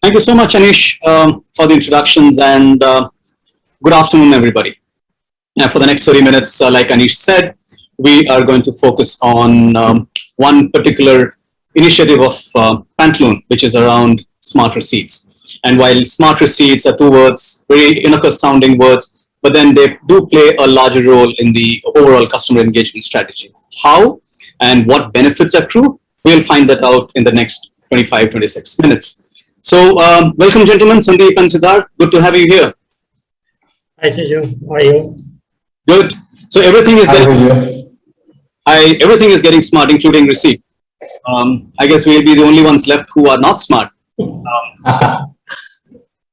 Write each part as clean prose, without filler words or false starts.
Thank you so much, Anish, for the introductions, and good afternoon, everybody. For the next 30 minutes, like Anish said, we are going to focus on one particular initiative of Pantaloon, which is around smart receipts. And while smart receipts are two words, very innocuous sounding words, but then they do play a larger role in the overall customer engagement strategy. How and what benefits accrue, we'll find that out in the next 25-26 minutes. So, welcome, gentlemen, Sandeep and Siddharth. Good to have you here. Hi, Siju. How are you? Good. So everything is everything is getting smart, including receipt. I guess we'll be the only ones left who are not smart.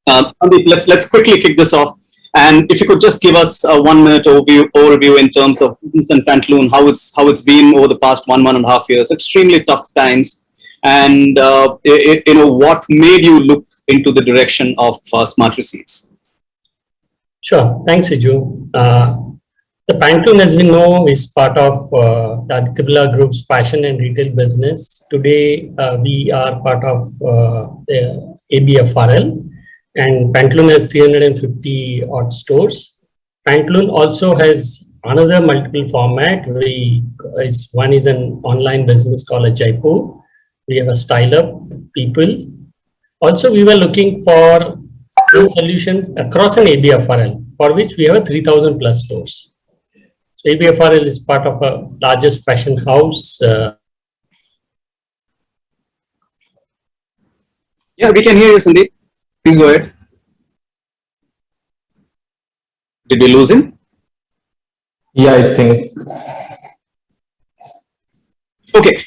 Let's quickly kick this off. And if you could just give us a 1 minute overview in terms of business and Pantaloon, how it's been over the past 1.5 years. Extremely tough times, and what made you look into the direction of smart receipts. Sure. Thanks, Siju. The Pantaloon, as we know, is part of the Aditya Birla Group's fashion and retail business. Today, we are part of the ABFRL, and Pantaloon has 350 odd stores. Pantaloon also has another multiple format. One is an online business called a Jaypore. We have a Style Up People. Also, we were looking for some solution across an ABFRL, for which we have a 3,000 plus stores. So ABFRL is part of a largest fashion house. Yeah, we can hear you, Sandeep. Please go ahead. Did we lose him? Yeah, I think. Okay.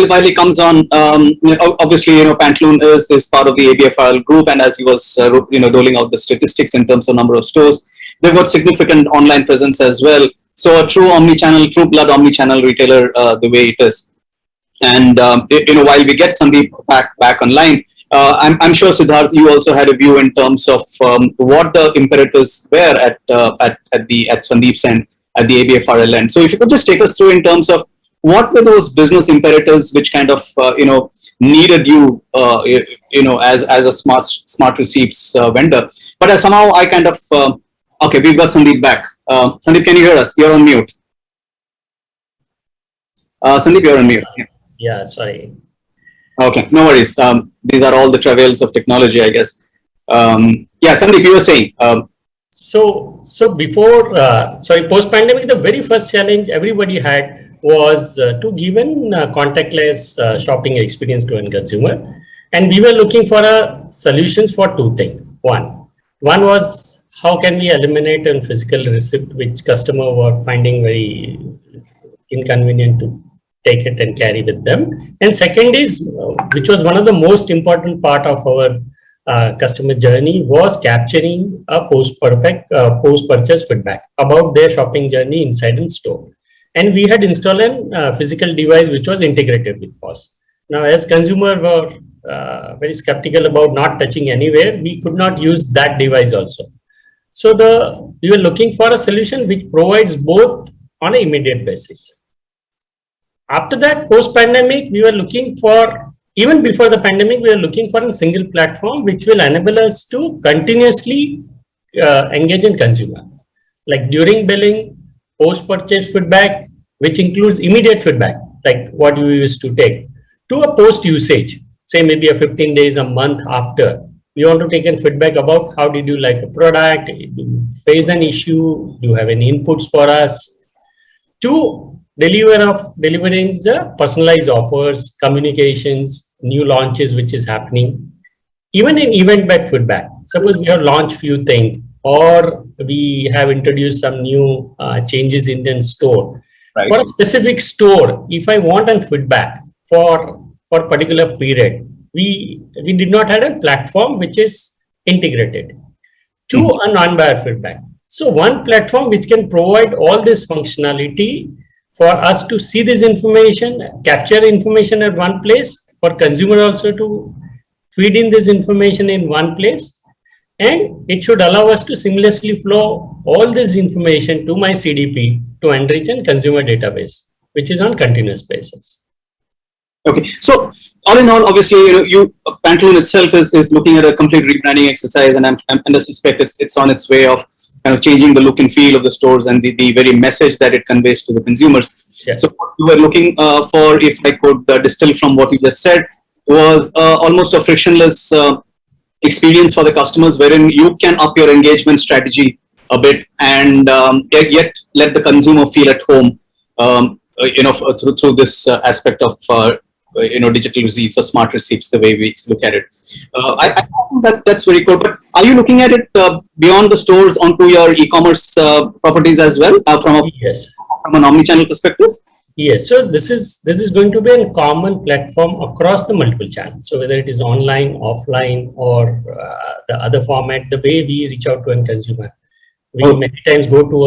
While he comes on, obviously, Pantaloon is part of the ABFRL group, and as he was, doling out the statistics in terms of number of stores, they've got significant online presence as well. So a true omni-channel, true blood omni-channel retailer, the way it is. And while we get Sandeep back online, I'm sure Siddharth, you also had a view in terms of what the imperatives were at Sandeep's end, at the ABFRL end. So if you could just take us through in terms of what were those business imperatives which kind of needed you as a smart receipts vendor. But somehow I kind of okay, we've got Sandeep back. Sandeep, can you hear us? You're on mute. Sandeep, you're on mute. Yeah, sorry. Okay, no worries. These are all the travails of technology, I guess. Yeah, Sandeep, you were saying. So before, post-pandemic, the very first challenge everybody had was to give an contactless shopping experience to a consumer. And we were looking for solutions for two things. One was how can we eliminate a physical receipt, which customer were finding very inconvenient to take it and carry with them. And second is, which was one of the most important part of our customer journey, was capturing a post-purchase feedback about their shopping journey inside in store. And we had installed a physical device which was integrated with POS. Now, as consumer were very skeptical about not touching anywhere, we could not use that device also. So we were looking for a solution which provides both on an immediate basis. After that, post-pandemic, we were looking for, even before the pandemic, we were looking for a single platform which will enable us to continuously engage in consumer. Like during billing, post-purchase feedback, which includes immediate feedback, like what you used to take, to a post-usage, say maybe a 15 days, a month after. We want to take in feedback about how did you like a product, do you face an issue, do you have any inputs for us, to delivering the personalized offers, communications, new launches which is happening, even in event-backed feedback. Suppose we have launched few things, or we have introduced some new changes in the store. Right. For a specific store, if I want a feedback for particular period, we did not have a platform which is integrated to a non-buyer feedback. So one platform which can provide all this functionality for us to see this information, capture information at one place, for consumer also to feed in this information in one place, and it should allow us to seamlessly flow all this information to my CDP to enrich a consumer database, which is on continuous basis. Okay, so all in all, obviously, Pantaloon itself is looking at a complete rebranding exercise, and and I suspect it's on its way of kind of changing the look and feel of the stores and the very message that it conveys to the consumers. Yeah. So what you were looking for, if I could distill from what you just said, was almost a frictionless experience for the customers, wherein you can up your engagement strategy a bit and yet let the consumer feel at home. Through this aspect of digital receipts or smart receipts, the way we look at it. I think that's very cool. But are you looking at it beyond the stores onto your e-commerce properties as well, Yes. from an omni-channel perspective? Yes, so this is going to be a common platform across the multiple channels. So whether it is online, offline, or the other format, the way we reach out to a consumer, we many times go to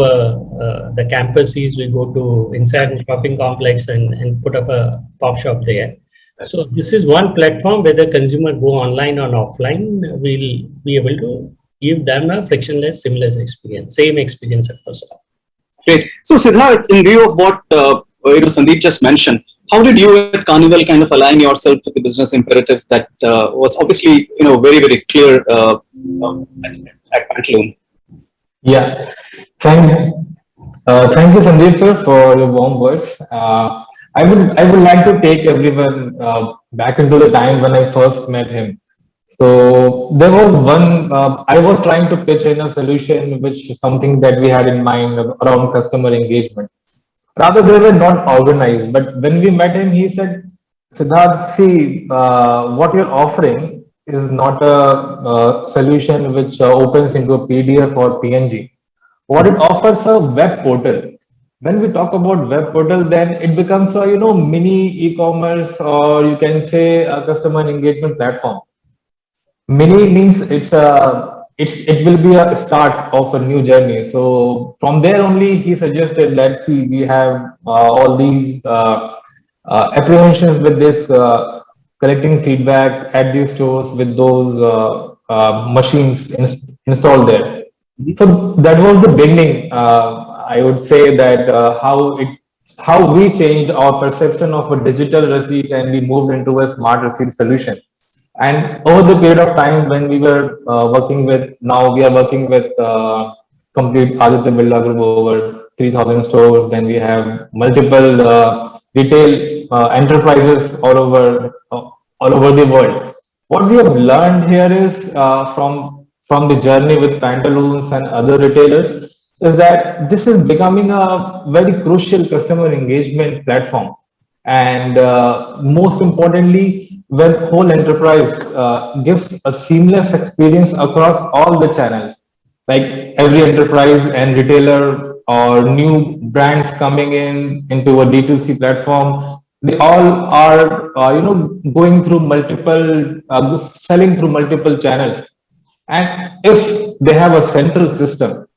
the campuses, we go to inside a shopping complex and put up a pop shop there. So this is one platform where the consumer go online or offline, we'll be able to give them a frictionless, seamless experience, same experience across all. Great. So Siddharth, in view of what Sandeep just mentioned, how did you at Karnival kind of align yourself to the business imperative that was obviously very, very clear at Pantaloon? Yeah, thank you, Sandeep sir, for your warm words. I would like to take everyone back into the time when I first met him. So there was one, I was trying to pitch in a solution, which is something that we had in mind around customer engagement. Rather, they were not organized. But when we met him, he said, Siddharth, see, what you're offering is not a solution which opens into a PDF or PNG. What it offers a web portal. When we talk about web portal, then it becomes a mini e-commerce, or you can say a customer engagement platform. Mini means it will be a start of a new journey. So from there only he suggested, let's see, we have all these apprehensions with this collecting feedback at these stores with those machines installed there. So that was the beginning. I would say that how we changed our perception of a digital receipt and we moved into a smart receipt solution. And over the period of time when we were working with, now we are working with complete Aditya Birla Group over 3,000 stores. Then we have multiple retail enterprises all over the world. What we have learned here is from the journey with Pantaloons and other retailers is that this is becoming a very crucial customer engagement platform. And most importantly, when whole enterprise gives a seamless experience across all the channels, like every enterprise and retailer or new brands coming into a D2C platform, they all are going through multiple selling through multiple channels. And if they have a central system,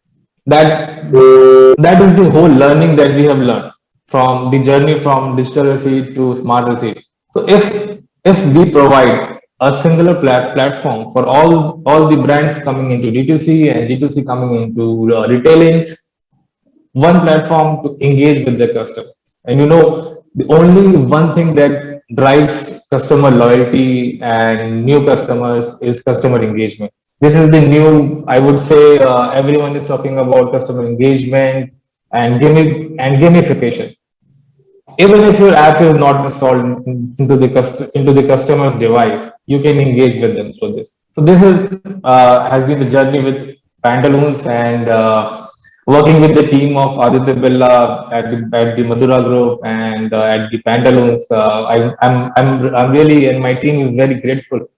that that is the whole learning that we have learned from the journey from digital receipt to smart receipt. So if we provide a singular platform for all the brands coming into D2C and D2C coming into retailing, one platform to engage with the customer. And the only one thing that drives customer loyalty and new customers is customer engagement. This is the new, I would say, everyone is talking about customer engagement and gamification. Even if your app is not installed into the customer's device, you can engage with them through this. So this is has been the journey with Pantaloons and working with the team of Aditya Birla at the Madura Group and at the Pantaloons. I'm really, and my team is very grateful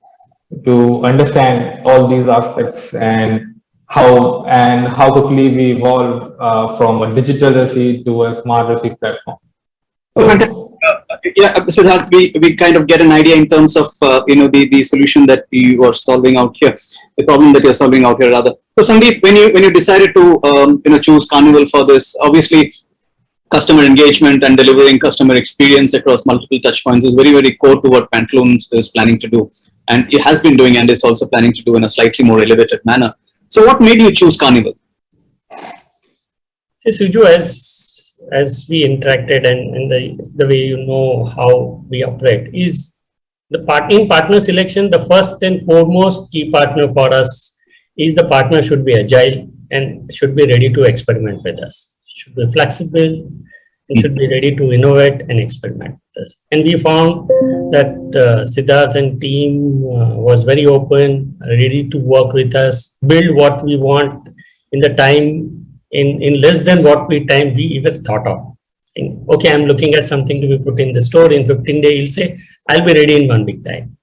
to understand all these aspects and how quickly we evolve from a digital receipt to a smart receipt platform. So fantastic. Yeah, Siddharth, we kind of get an idea in terms of the solution that you are solving out here, the problem that you're solving out here rather. So Sandeep, when you decided to choose Karnival for this, obviously customer engagement and delivering customer experience across multiple touch points is very, very core to what Pantaloons is planning to do, and it has been doing and is also planning to do in a slightly more elevated manner. So what made you choose Karnival? See, Siju, as as we interacted and the way you know how we operate is in partner selection, the first and foremost key partner for us is the partner should be agile and should be ready to experiment with us, should be flexible and should be ready to innovate and experiment with us. And we found that Siddharth and team was very open, ready to work with us, build what we want in the time, in less than what we even thought of. Okay, I'm looking at something to be put in the store in 15 days. He'll say, I'll be ready in 1 week time.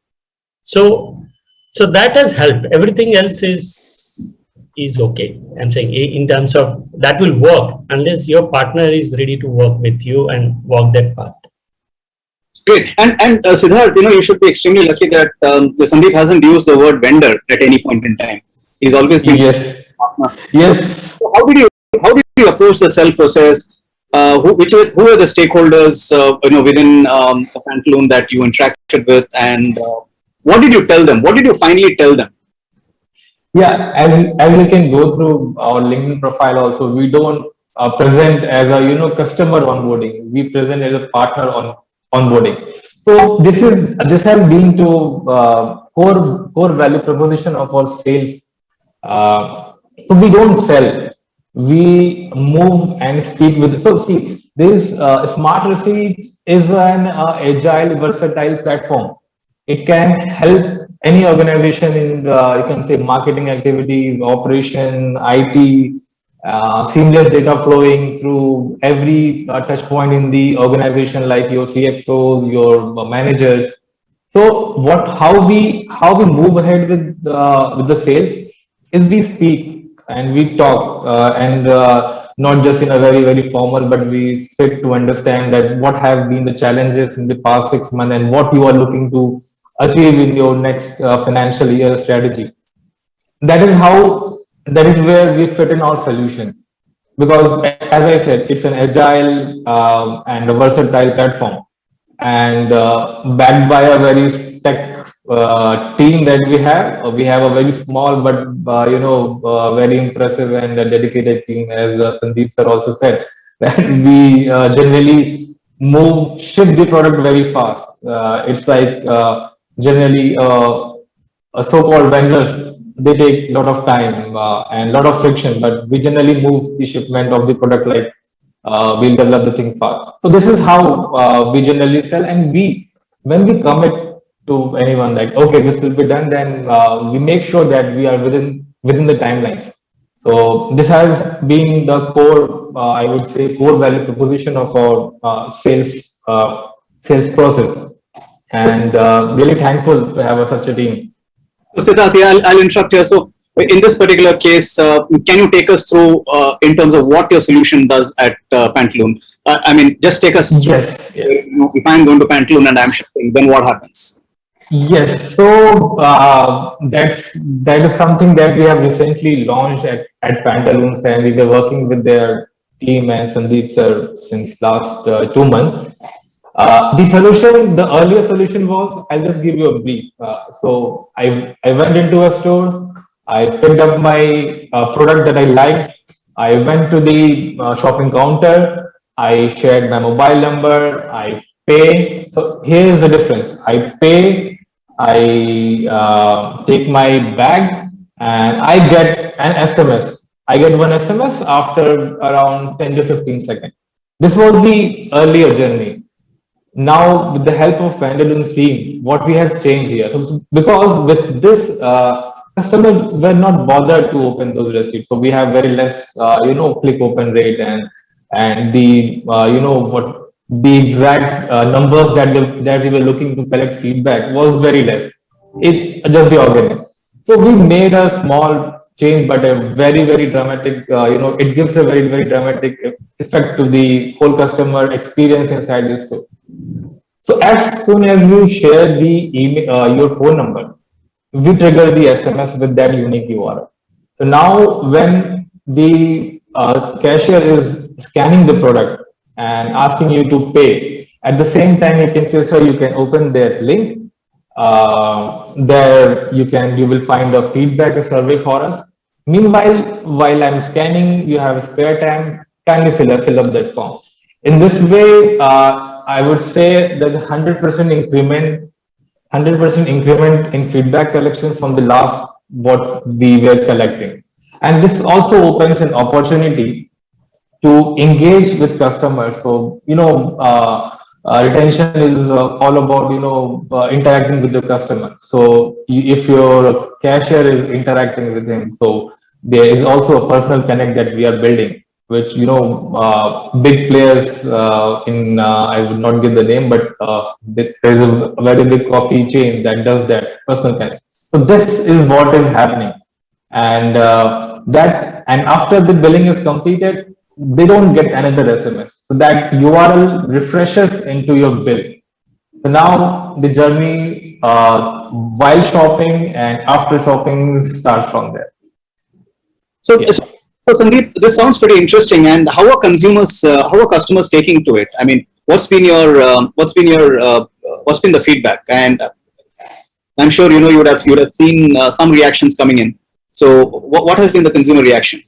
So that has helped. Everything else is okay. I'm saying in terms of that will work unless your partner is ready to work with you and walk that path. Great. And Siddharth, you should be extremely lucky that Sandeep hasn't used the word vendor at any point in time. He's always been Yes. partner. Yes. So how did you approach the sell process? Who were the stakeholders within the Pantaloon that you interacted with, and what did you tell them? What did you finally tell them? Yeah, as you can go through our LinkedIn profile also, we don't present as a customer onboarding. We present as a partner on onboarding. So this has been to core value proposition of our sales. So we don't sell, we move and speak with. So see, this Smart Receipt is an agile, versatile platform. It can help any organization in you can say marketing activities, operation, IT, seamless data flowing through every touch point in the organization, like your CXOs, your managers. So how we move ahead with the sales is we speak and we talk and not just in a very formal, but we sit to understand that what have been the challenges in the past 6 months and what you are looking to achieve in your next financial year strategy. That is where we fit in our solution, because as I said, it's an agile and a versatile platform, and backed by a very tech team that we have a very small but very impressive and dedicated team, as Sandeep sir also said, that we generally shift the product very fast. It's like generally so-called vendors, they take a lot of time and a lot of friction, but we generally move the shipment of the product like we'll develop the thing fast. So this is how we generally sell, and when we commit to anyone like, okay, this will be done, then we make sure that we are within the timelines. So this has been the core, I would say, core value proposition of our sales process, and really thankful to have such a team. So Siddharth, I'll interrupt here. So in this particular case, can you take us through in terms of what your solution does at Pantaloon? I mean, just take us through. Yes, yes. If I'm going to Pantaloon and I'm shipping, then what happens? Yes, so that is something that we have recently launched at Pantaloons, and we were working with their team and Sandeep sir since last 2 months. The earlier solution was, I'll just give you a brief. So I went into a store, I picked up my product that I liked, I went to the shopping counter, I shared my mobile number, I pay. So here is the difference. I pay, I take my bag, and I get an SMS. I get one SMS after around 10 to 15 seconds. This was the earlier journey. Now, with the help of Pantaloons team, what we have changed here. So, because with this, customers were not bothered to open those receipts. So we have very less, click open rate, and the what the exact numbers that we were looking to collect feedback was very less. It just the organic. So we made a small change, but a very dramatic. It gives a very dramatic effect to the whole customer experience inside the store. So as soon as you share the email, your phone number, we trigger the SMS with that unique URL. So now when the cashier is scanning the product and asking you to pay, at the same time you can say, so you can open that link. There you will find a feedback, a survey for us. Meanwhile, while I'm scanning, you have spare time, kindly fill up that form. In this way, I would say that 100% increment in feedback collection from the last what we were collecting. And this also opens an opportunity to engage with customers. So, retention is all about, interacting with the customer. So if your cashier is interacting with him, so there is also a personal connect that we are building, which, big players I would not give the name, but there is a very big coffee chain that does that personal connect. So this is what is happening. And and after the billing is completed, they don't get another SMS. So that URL refreshes into your bill. So now the journey while shopping and after shopping starts from there. So, Yeah. so Sandeep, this sounds pretty interesting. And how are how are customers taking to it? I mean, what's been the feedback? And I'm sure you would have seen some reactions coming in. So, what has been the consumer reaction?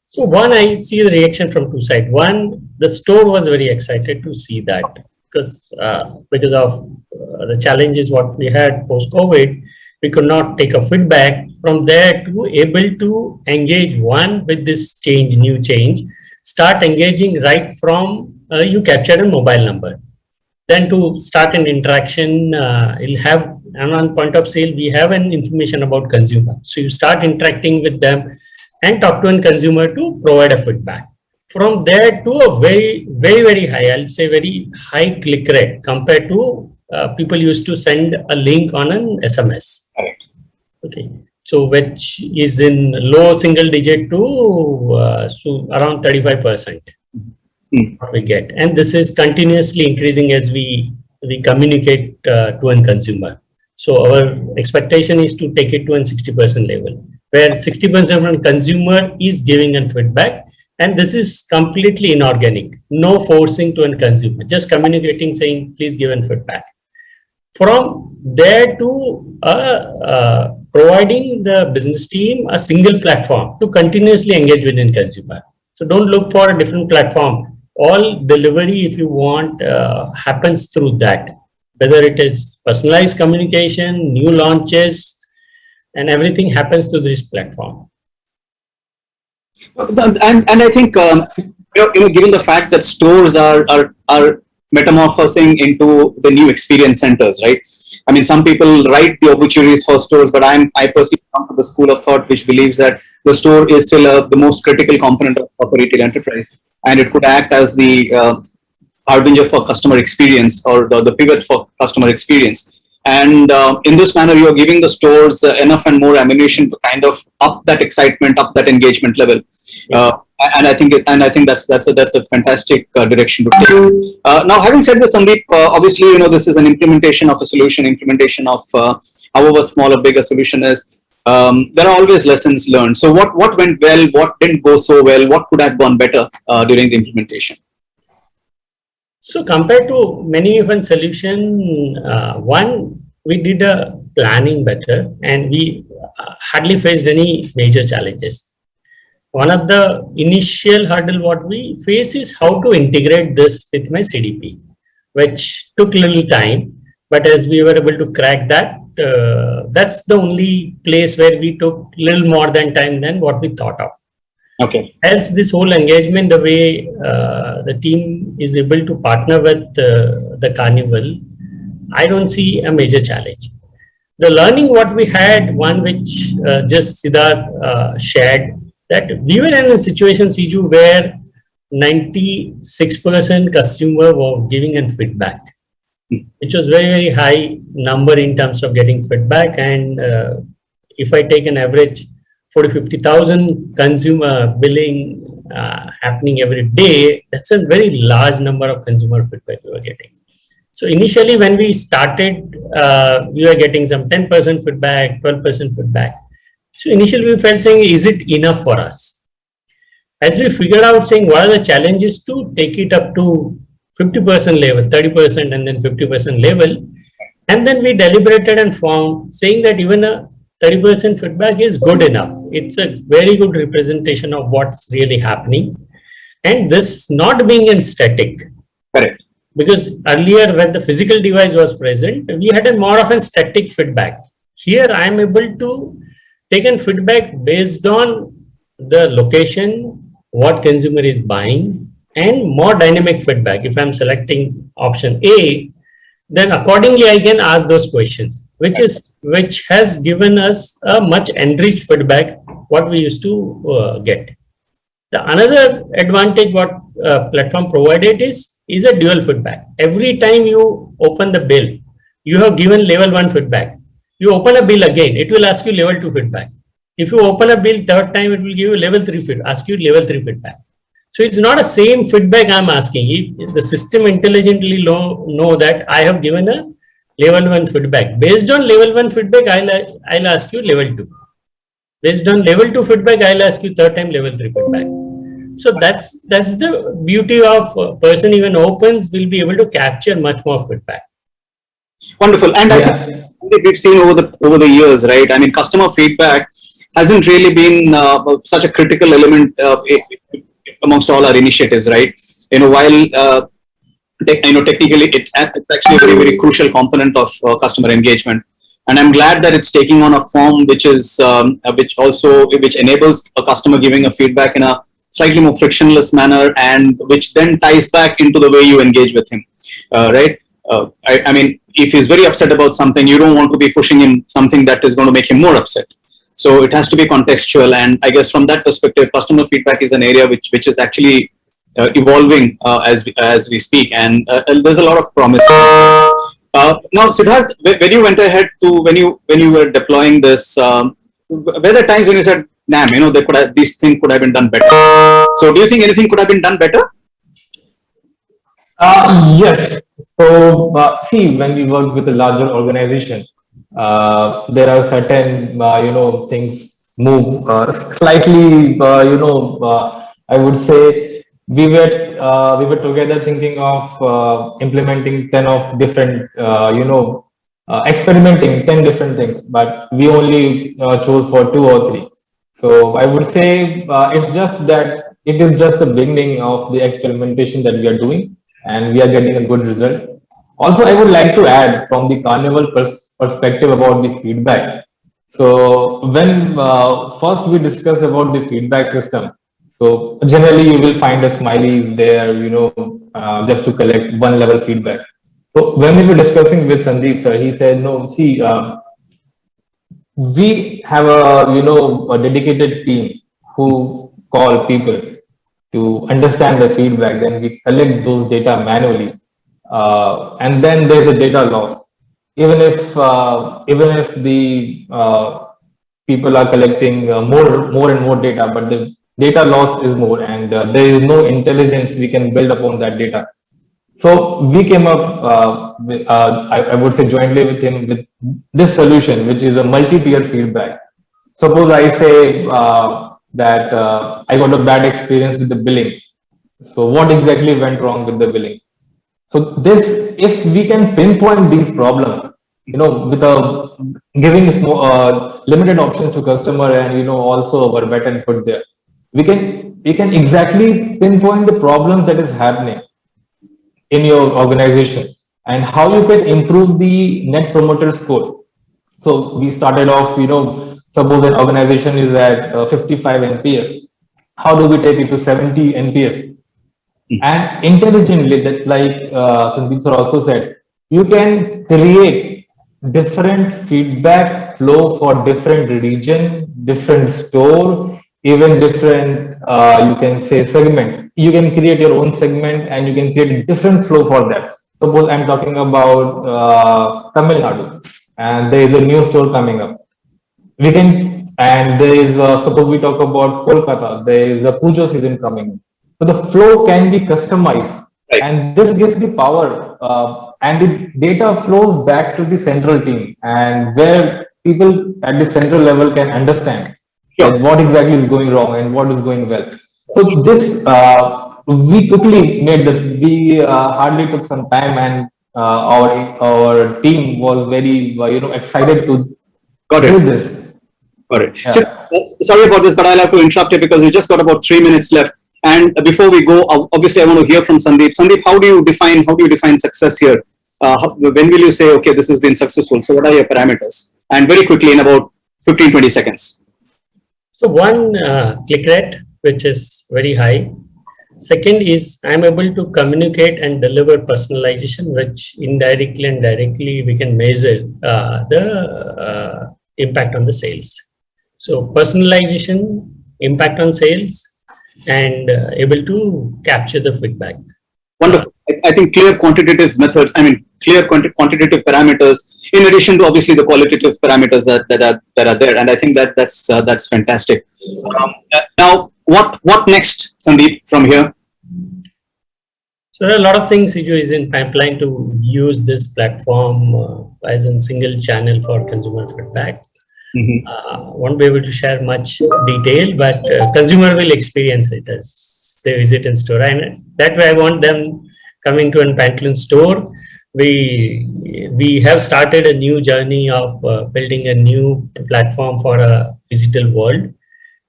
So one, I see the reaction from two sides. One, the store was very excited to see that because of the challenges what we had post COVID, we could not take a feedback. From there to able to engage one with this new change, start engaging right from you captured a mobile number. Then to start an interaction, you'll have, and on point of sale, we have an information about consumer. So you start interacting with them and talk to a consumer to provide a feedback. From there to a very, very, very high, I'll say very high click rate compared to people used to send a link on an SMS. Correct. Okay. So which is in low single digit to so around 35%. What we get, and this is continuously increasing as we communicate to a consumer. So our expectation is to take it to a 60% level, where 60% consumer is giving a feedback, and this is completely inorganic, no forcing to a consumer, just communicating, saying please give a feedback. From there to providing the business team a single platform to continuously engage with the consumer. So don't look for a different platform. All delivery, if you want, happens through that, whether it is personalized communication, new launches, and everything happens through this platform. And I think given the fact that stores are metamorphosing into the new experience centers, right? I mean, some people write the obituaries for stores, but I personally come to the school of thought which believes that the store is still the most critical component of a retail enterprise, and it could act as the harbinger for customer experience, or the pivot for customer experience. And in this manner, you are giving the stores enough and more ammunition to kind of up that excitement, up that engagement level. And I think that's a fantastic direction to take. Now, having said this, Sandeep, obviously, this is an implementation of a solution, implementation of however small or big a solution is. There are always lessons learned. So what went well, what didn't go so well, what could have gone better during the implementation? So compared to many event solution, one, we did a planning better, and we hardly faced any major challenges. One of the initial hurdle what we face is how to integrate this with my CDP, which took little time, but as we were able to crack that, that's the only place where we took little more than time than what we thought of. Okay. Else, this whole engagement, the way the team is able to partner with the Karnival, I don't see a major challenge. The learning what we had, one which just Siddharth shared, that we were in a situation, Siju, where 96% customer were giving a feedback, which was very, very high number in terms of getting feedback. And if I take an average 40,000-50,000 consumer billing happening every day, that's a very large number of consumer feedback we were getting. So initially when we started, we were getting some 10% feedback, 12% feedback. So initially we felt saying, is it enough for us? As we figured out saying, what are the challenges to take it up to 50% level, 30% and then 50% level. And then we deliberated and found saying that even a 30% feedback is good enough. It's a very good representation of what's really happening. And this not being in static. Correct. Because earlier when the physical device was present, we had a more of a static feedback. Here I am able to take in feedback based on the location, what consumer is buying, and more dynamic feedback. If I'm selecting option A, then accordingly I can ask those questions, which has given us a much enriched feedback what we used to get. The another advantage what platform provided is a dual feedback. Every time you open the bill, you have given level 1 feedback. You open a bill again, it will ask you level 2 feedback. If you open a bill third time, it will give you level 3 feedback, ask you level 3 feedback. So it's not a same feedback I'm asking. If the system intelligently know that I have given a level 1 feedback. Based on level 1 feedback, I'll ask you level 2. Based on level 2 feedback, I'll ask you third time level 3 feedback. So that's the beauty of person even opens will be able to capture much more feedback. Wonderful. And I think we've seen over the years, right? I mean, customer feedback hasn't really been such a critical element amongst all our initiatives, right? While technically it's actually a very, very crucial component of customer engagement. And I'm glad that it's taking on a form which enables a customer giving a feedback in a slightly more frictionless manner, and which then ties back into the way you engage with him, right? I mean, if he's very upset about something, you don't want to be pushing him something that is going to make him more upset. So it has to be contextual, and I guess from that perspective, customer feedback is an area which is actually evolving as we speak, and there's a lot of promise. Now, Siddharth, when you went ahead to when you were deploying this, were there times when you said, "Damn, these things could have been done better"? So, do you think anything could have been done better? Yes. So, see, when we work with a larger organization, there are certain, things move slightly, I would say we were together thinking of implementing 10 of different, experimenting 10 different things, but we only chose for 2 or 3. So I would say it's just that it is just the beginning of the experimentation that we are doing, and we are getting a good result. Also, I would like to add from the Karnival perspective about the feedback. So when first we discuss about the feedback system, so generally you will find a smiley there, just to collect one level feedback. So when we were discussing with Sandeep sir, he said, no, see, we have a dedicated team who call people to understand the feedback. Then we collect those data manually, and then there's a data loss. Even if the people are collecting more and more data, but the data loss is more, and there is no intelligence we can build upon that data. So we came up, I would say jointly with him, with this solution, which is a multi-tier feedback. Suppose I say that I got a bad experience with the billing. So what exactly went wrong with the billing? So this, if we can pinpoint these problems, with giving limited options to customer, and also our wet input there, we can exactly pinpoint the problems that is happening in your organization and how you can improve the net promoter score. So we started off, suppose an organization is at 55 NPS. How do we take it to 70 NPS? And intelligently, that like Sandeep sir also said, you can create different feedback flow for different region, different store, even different, you can say segment. You can create your own segment, and you can create a different flow for that. Suppose I'm talking about Tamil Nadu, and there is a new store coming up. And there is, suppose we talk about Kolkata, there is a Pujo season coming. So the flow can be customized, Right. and this gives the power, and the data flows back to the central team, and where people at the central level can understand that what exactly is going wrong and what is going well. So this, we quickly made this. We hardly took some time, and our team was very excited to Got do it. this. Got it. Yeah. Sorry about this, but I'll have to interrupt you because we just got about 3 minutes left. And before we go, obviously, I want to hear from Sandeep. Sandeep, how do you define success here? When will you say, okay, this has been successful? So what are your parameters? And very quickly, in about 15-20 seconds. So one, click rate, which is very high. Second is I'm able to communicate and deliver personalization, which indirectly and directly we can measure the impact on the sales. So personalization, impact on sales, and able to capture the feedback. Wonderful. I think clear quantitative methods, clear quantitative parameters, in addition to obviously the qualitative parameters that are there. And I think that's fantastic. Now, what next, Sandeep, from here? So there are a lot of things Siju is in pipeline to use this platform as a single channel for consumer feedback. Won't be able to share much detail, but consumer will experience it as they visit in store. And that way I want them coming to a Pantaloons store. We have started a new journey of building a new platform for a digital world.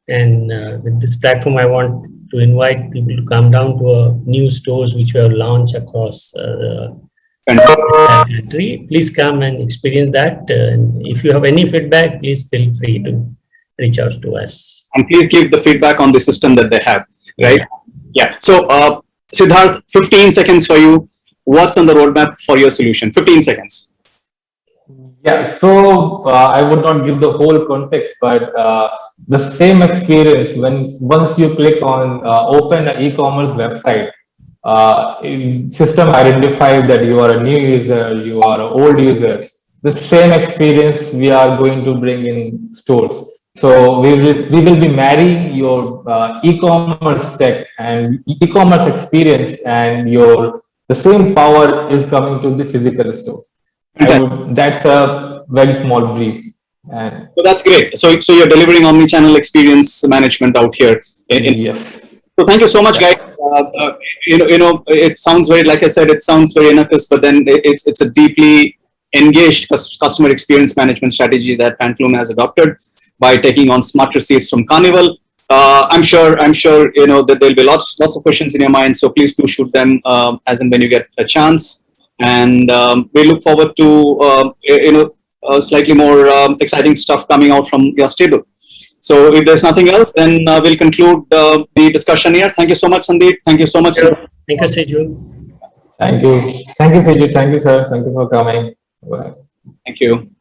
And with this platform, I want to invite people to come down to new stores which we have launched across the country. Please come and experience that. And if you have any feedback, please feel free to reach out to us. And please give the feedback on the system that they have, right? Yeah. So, Siddharth, 15 seconds for you. What's on the roadmap for your solution? 15 seconds. Yeah, so I would not give the whole context, but the same experience once you click on open an e-commerce website, system identified that you are a new user, you are an old user. The same experience we are going to bring in stores. So we will be marrying your e-commerce tech and e-commerce experience, and the same power is coming to the physical store. That's a very small brief. And so that's great. So you're delivering omni-channel experience management out here. Yes. So thank you so much, guys. It sounds very, like I said, it sounds very innocuous, but then it's a deeply engaged customer experience management strategy that Pantaloons has adopted by taking on smart receipts from Karnival. I'm sure that there'll be lots of questions in your mind. So please do shoot them as and when you get a chance. And we look forward to slightly more exciting stuff coming out from your stable. So if there's nothing else, then we'll conclude the discussion here. Thank you so much, Sandeep. Thank you so much. Thank you, Siju. Thank you, Siju. Thank you, sir. Thank you for coming. Bye. Thank you.